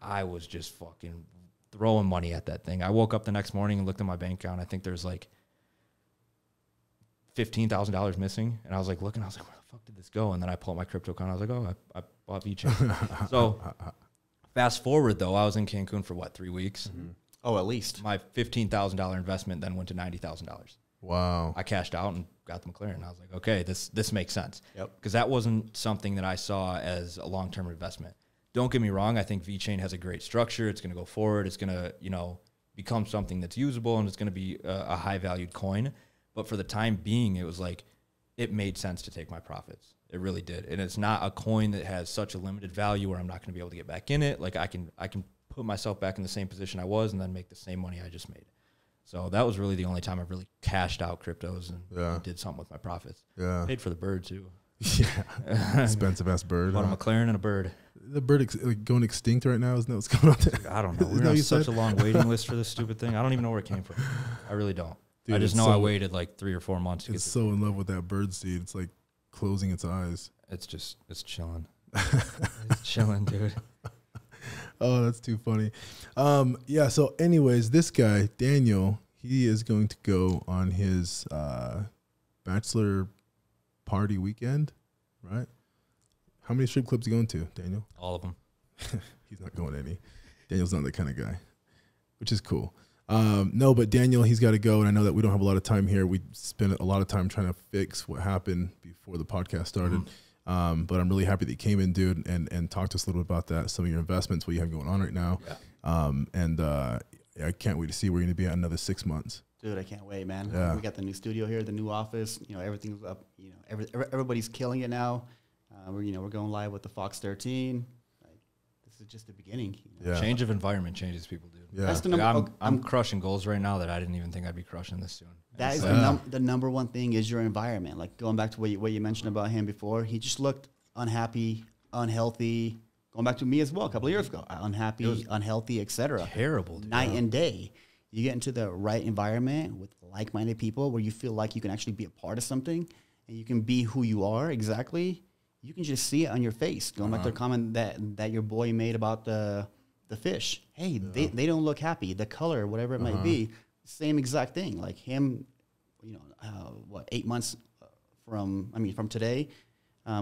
I was just fucking throwing money at that thing. I woke up the next morning and looked at my bank account. I think there's like $15,000 missing. And I was like looking, I was like, where the fuck did this go? And then I pulled my crypto account. I was like, oh, I bought VeChain. So fast forward though, I was in Cancun for what, 3 weeks? Mm-hmm. Oh, at least. My $15,000 investment then went to $90,000. Wow. I cashed out and got the McLaren. I was like, okay, this makes sense. Yep. Because that wasn't something that I saw as a long-term investment. Don't get me wrong. I think VeChain has a great structure. It's going to go forward. It's going to, become something that's usable and it's going to be a high-valued coin. But for the time being, it was like, it made sense to take my profits. It really did. And it's not a coin that has such a limited value where I'm not going to be able to get back in it. Like I can put myself back in the same position I was and then make the same money I just made. So that was really the only time I've really cashed out cryptos and did something with my profits. Yeah. Paid for the bird too. Yeah. Expensive ass bird. Bought a McLaren and a bird. The bird going extinct right now? Isn't that what's going on there? I don't know. We're on such a long waiting list for this stupid thing. I don't even know where it came from. I really don't. Dude, I just know I waited like 3 or 4 months to get It's so in love with that bird seed. It's like closing its eyes. It's chilling. It's chilling, dude. Oh, that's too funny. Yeah, so anyways, this guy, Daniel, he is going to go on his bachelor party weekend, right? How many strip clubs are you going to, Daniel? All of them. He's not going any. Daniel's not that kind of guy, which is cool. No, but Daniel, he's got to go, and I know that we don't have a lot of time here. We spent a lot of time trying to fix what happened before the podcast started. But I'm really happy that you came in, dude, and talked to us a little bit about that, some of your investments, what you have going on right now. Yeah. I can't wait to see where you're going to be at another 6 months. Dude, I can't wait, man. Yeah. We got the new studio here, the new office. Everything's up. Everybody's killing it now. We're going live with the Fox 13. This is just the beginning. Yeah. Change of environment changes people, dude. Yeah. That's the I'm crushing goals right now that I didn't even think I'd be crushing this soon. That is the number one thing is your environment. Like going back to what you mentioned about him before, he just looked unhappy, unhealthy. Going back to me as well a couple of years ago, unhappy, unhealthy, etc. Terrible, dude. Night and day. You get into the right environment with like-minded people where you feel like you can actually be a part of something and you can be who you are exactly. You can just see it on your face. Going back to the comment that your boy made about the fish. Hey, they don't look happy. The color, whatever it might be, same exact thing. Like him, 8 months from today,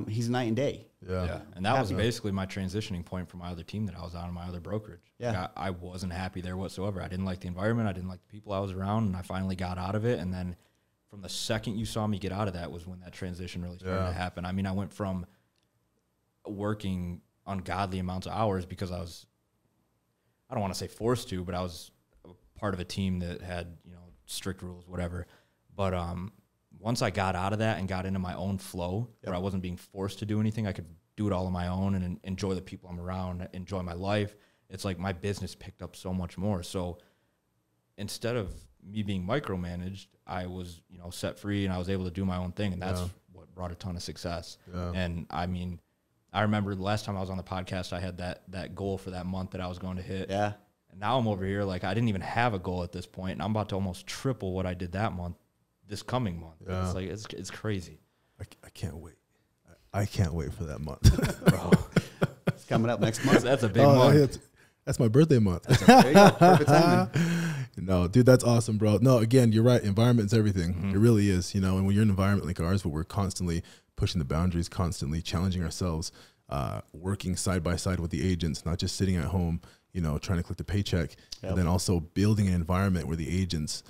he's night and day. Yeah. And that was basically my transitioning point from my other team that I was on, my other brokerage. Yeah. Like I wasn't happy there whatsoever. I didn't like the environment. I didn't like the people I was around, and I finally got out of it. And then from the second you saw me get out of that was when that transition really started to happen. I mean, I went from working ungodly amounts of hours because I don't want to say forced to, but I was part of a team that had, strict rules, whatever. But once I got out of that and got into my own flow where I wasn't being forced to do anything, I could do it all on my own and enjoy the people I'm around, enjoy my life. It's like my business picked up so much more. So instead of me being micromanaged, I was, set free and I was able to do my own thing. And that's what brought a ton of success. Yeah. And I mean, I remember the last time I was on the podcast, I had that goal for that month that I was going to hit. Yeah. And now I'm over here, like I didn't even have a goal at this point, and I'm about to almost triple what I did that month this coming month. Yeah. It's like it's crazy. I can't wait. I can't wait for that month, Bro. It's coming up next month. That's a big month. That's my birthday month. There you go. Perfect timing. No, dude, that's awesome, bro. No, again, you're right. Environment's everything. It really is, you know, and when you're in an environment like ours where we're constantly pushing the boundaries, constantly challenging ourselves, working side by side with the agents, not just sitting at home, you know, trying to collect a paycheck, and then also building an environment where the agents,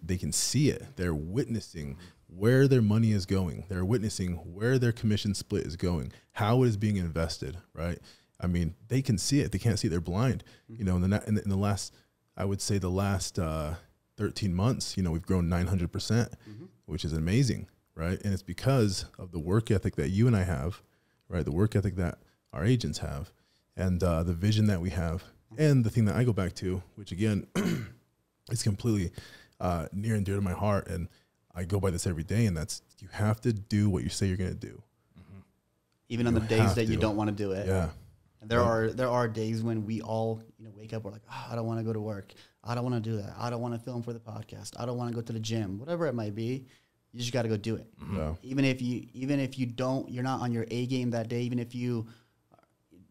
they can see it. They're witnessing where their money is going. They're witnessing where their commission split is going, how it is being invested, right? I mean, they can see it. They can't see it. They're blind. You know, in the last, I would say the last 13 months, you know, we've grown 900%, which is amazing, right? And it's because of the work ethic that you and I have, right? The work ethic that our agents have, and the vision that we have, and the thing that I go back to, which again, is completely near and dear to my heart, and I go by this every day, and that's, you have to do what you say you're going to do. Even on the days that you don't want to do it. Yeah. And there are days when we all, you know, wake up, we're like, oh, I don't want to go to work. I don't want to do that. I don't want to film for the podcast. I don't want to go to the gym. Whatever it might be, you just got to go do it. Yeah. Even if you're not on your A game that day, even if you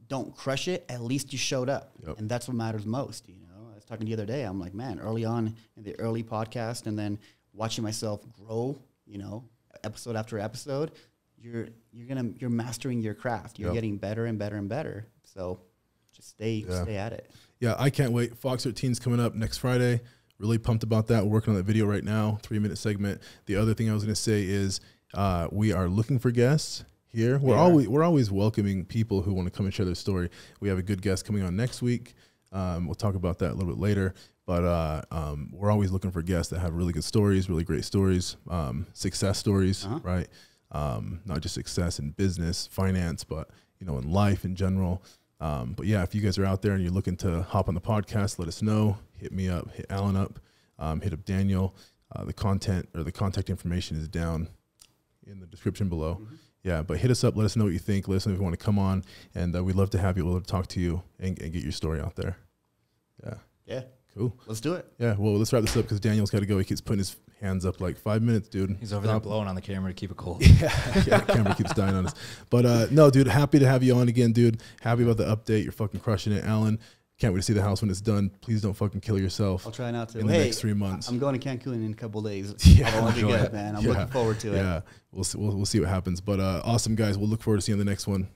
don't crush it, at least you showed up. And that's what matters most. You know, I was talking the other day, I'm like, man, early on in the early podcast, and then watching myself grow, you know, episode after episode, you're mastering your craft. You're getting better and better and better. So just stay at it. Yeah, I can't wait. Fox 13's coming up next Friday. Really pumped about that. We're working on that video right now, 3-minute segment. The other thing I was going to say is we are looking for guests here. We're always welcoming people who want to come and share their story. We have a good guest coming on next week. We'll talk about that a little bit later. But we're always looking for guests that have really good stories, really great stories, success stories, right? Not just success in business, finance, but, you know, in life in general. But yeah, if you guys are out there and you're looking to hop on the podcast, let us know. Hit me up, hit Alan up, hit up Daniel. The contact information is down in the description below. Yeah, but hit us up. Let us know what you think. Let us know if you want to come on, and we'd love to have you. We'd love to talk to you and get your story out there. Yeah. Cool. Let's do it. Yeah, well, let's wrap this up because Daniel's got to go. He keeps putting his hands up like 5 minutes, dude. He's over there blowing on the camera to keep it cool. Yeah, the camera keeps dying on us. But no, dude, happy to have you on again, dude. Happy about the update. You're fucking crushing it, Alan. Can't wait to see the house when it's done. Please don't fucking kill yourself. I'll try not to. In the next 3 months. I'm going to Cancun in a couple of days. Yeah, I'll be good, man. I'm looking forward to it. Yeah, we'll see what happens. But awesome, guys. We'll look forward to seeing the next one.